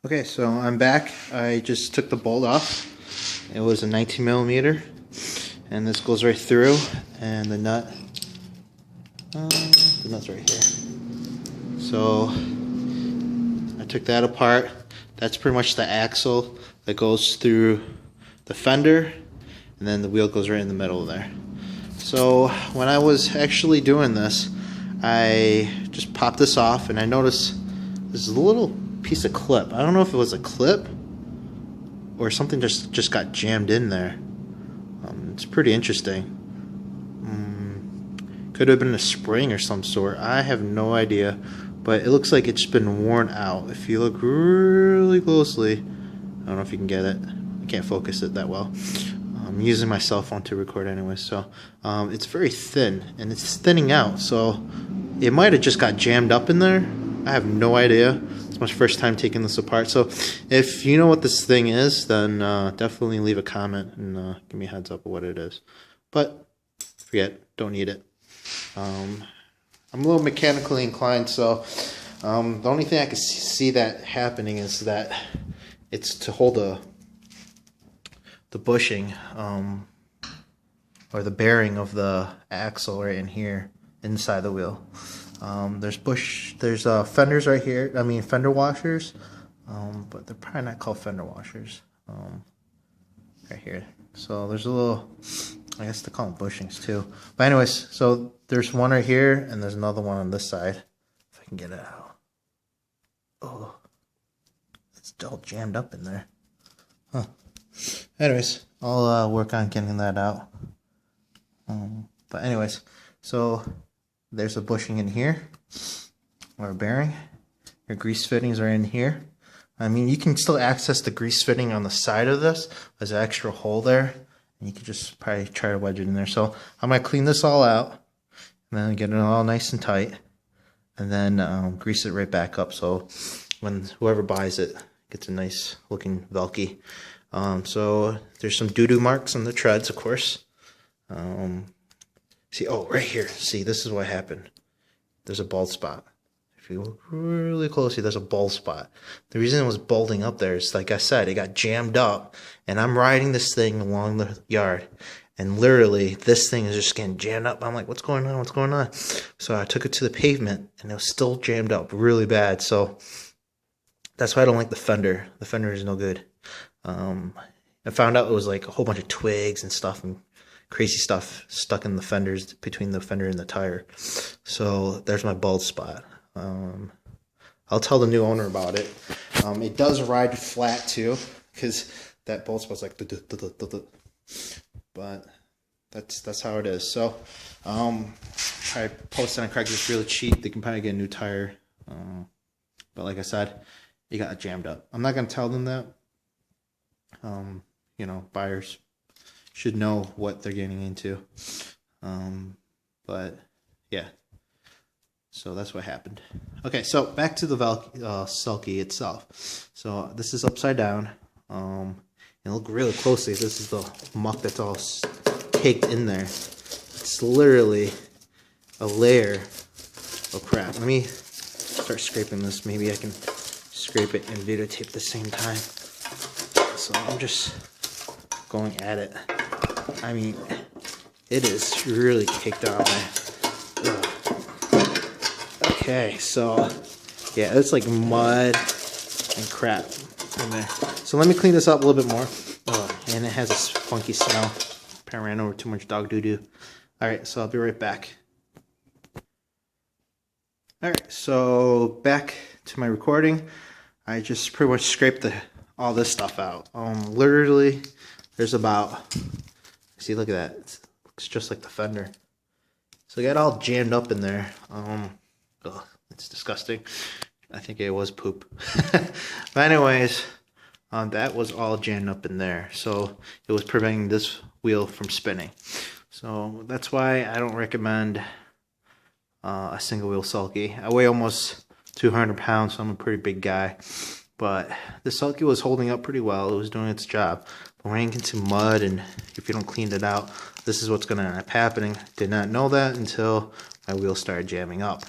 Okay, so I'm back. I just took the bolt off. It was a 19 millimeter, and this goes right through, and the nut's right here. So I took that apart. That's pretty much the axle that goes through the fender, and then the wheel goes right in the middle there. So when I was actually doing this, I just popped this off, and I noticed this little piece of clip. I don't know if it was a clip or something just got jammed in there. It's pretty interesting. Could have been a spring or some sort. I have no idea, but it looks like it's been worn out. If you look really closely, I don't know if you can get it. I can't focus it that well. I'm using my cell phone to record anyway, so it's very thin and it's thinning out. So it might have just got jammed up in there. I have no idea. It's my first time taking this apart. So if you know what this thing is, then definitely leave a comment and give me a heads up of what it is. But forget, don't need it. I'm a little mechanically inclined, so the only thing I can see that happening is that it's to hold the bushing or the bearing of the axle right in here inside the wheel. There's fenders right here. I mean fender washers, but they're probably not called fender washers. Right here. So there's a little, I guess they call them bushings too. But anyways, so there's one right here, and there's another one on this side. If I can get it out. Oh, it's all jammed up in there. Huh. Anyways, I'll work on getting that out. But anyways, so there's a bushing in here, or a bearing. Your grease fittings are in here. I mean, you can still access the grease fitting on the side of this. There's an extra hole there, and you can just probably try to wedge it in there. So I'm going to clean this all out, and then get it all nice and tight, and then grease it right back up so when whoever buys it gets a nice looking Vekly. So there's some doo-doo marks on the treads, of course. See, oh, right here. See, this is what happened. There's a bald spot. If you look really closely, there's a bald spot. The reason it was balding up there is, like I said, it got jammed up, and I'm riding this thing along the yard, and literally this thing is just getting jammed up. I'm like, what's going on? What's going on? So I took it to the pavement, and it was still jammed up really bad. So that's why I don't like the fender. The fender is no good. I found out it was like a whole bunch of twigs and stuff and crazy stuff stuck in the fenders, between the fender and the tire. So there's my bald spot. I'll tell the new owner about it. It does ride flat too, because that bald spot's like, but that's how it is. So I posted on Craigslist really cheap. They can probably get a new tire, but like I said, it got jammed up. I'm not gonna tell them that. You know, buyers should know what they're getting into. But yeah, so that's what happened. Okay, so back to the Sulky itself. So this is upside down. And look really closely. This is the muck that's all caked in there. It's literally a layer of crap. Let me start scraping this. Maybe I can scrape it and videotape at the same time. So I'm just going at it. I mean, it is really caked on there. Okay, so yeah, it's like mud and crap in there. So let me clean this up a little bit more. And it has this funky smell. Apparently ran over too much dog doo-doo. Alright, so I'll be right back. Alright, so back to my recording. I just pretty much scraped all this stuff out. Literally, there's about, see, look at that. It looks just like the fender. So I got all jammed up in there. Ugh, it's disgusting. I think it was poop. But anyways, that was all jammed up in there. So it was preventing this wheel from spinning. So that's why I don't recommend a single wheel sulky. I weigh almost 200 pounds, so I'm a pretty big guy. But the sulky was holding up pretty well. It was doing its job. But when I get into mud, and if you don't clean it out, this is what's going to end up happening. Did not know that until my wheel started jamming up.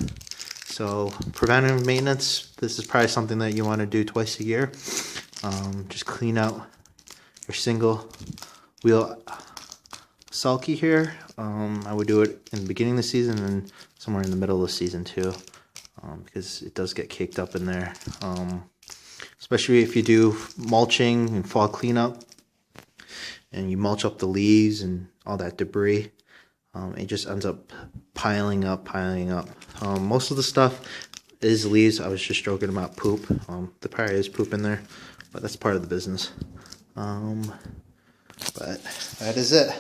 So preventive maintenance, this is probably something that you want to do twice a year. Just clean out your single wheel sulky here. I would do it in the beginning of the season and somewhere in the middle of the season too, because it does get caked up in there. Especially if you do mulching and fall cleanup and you mulch up the leaves and all that debris. It just ends up piling up. Most of the stuff is leaves. I was just joking about poop. There probably is poop in there, but that's part of the business. But that is it.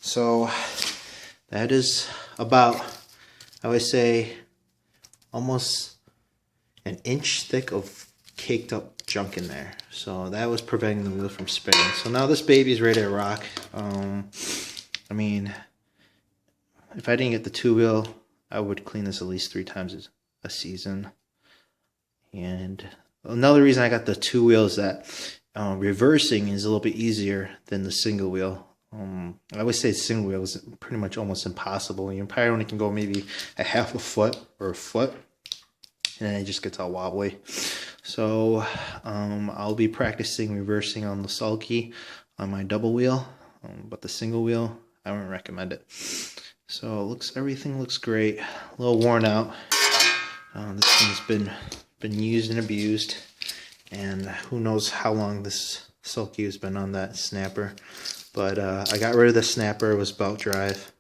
So that is about, I would say, almost an inch thick of caked up junk in there. So that was preventing the wheel from spinning. So now this baby's ready to rock. I mean, if I didn't get the 2-wheel, I would clean this at least 3 times a season. And another reason I got the 2-wheel is that reversing is a little bit easier than the single wheel. I always say single wheel is pretty much almost impossible. You probably only can go maybe a half a foot or a foot, and then it just gets all wobbly. So I'll be practicing reversing on the sulky on my double wheel, but the single wheel, I wouldn't recommend it. So everything looks great. A little worn out. This thing's been used and abused, and who knows how long this sulky has been on that snapper. But I got rid of the snapper. It was belt drive.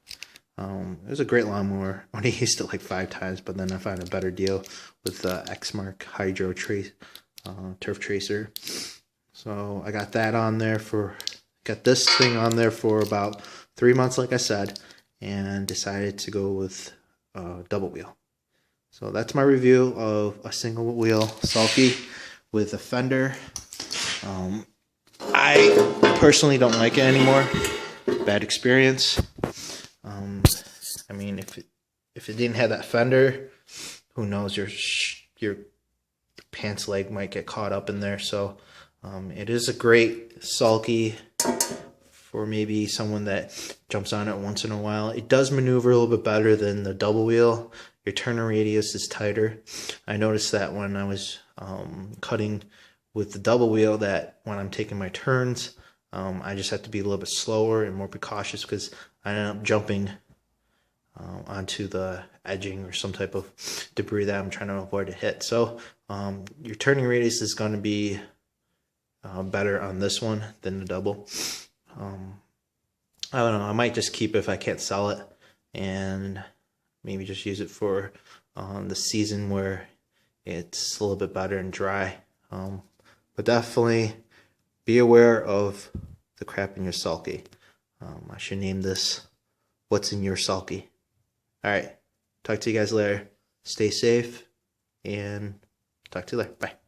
It was a great lawnmower. I only used it like 5 times, but then I found a better deal with the Exmark Hydro Turf Tracer. So I got that on there got this thing on there for about 3 months, like I said, and decided to go with double wheel. So that's my review of a single wheel sulky with a fender. I personally don't like it anymore. Bad experience. I mean, if it didn't have that fender, who knows, your pants leg might get caught up in there. So it is a great sulky for maybe someone that jumps on it once in a while. It does maneuver a little bit better than the double wheel. Your turning radius is tighter. I noticed that when I was cutting with the double wheel, that when I'm taking my turns, I just have to be a little bit slower and more precautious because I end up jumping onto the edging or some type of debris that I'm trying to avoid to hit. So your turning radius is going to be better on this one than the double. I don't know, I might just keep it if I can't sell it, and maybe just use it for the season where it's a little bit better and dry. But definitely be aware of the crap in your sulky. I should name this "What's in Your Sulky." Alright, talk to you guys later. Stay safe, and talk to you later. Bye.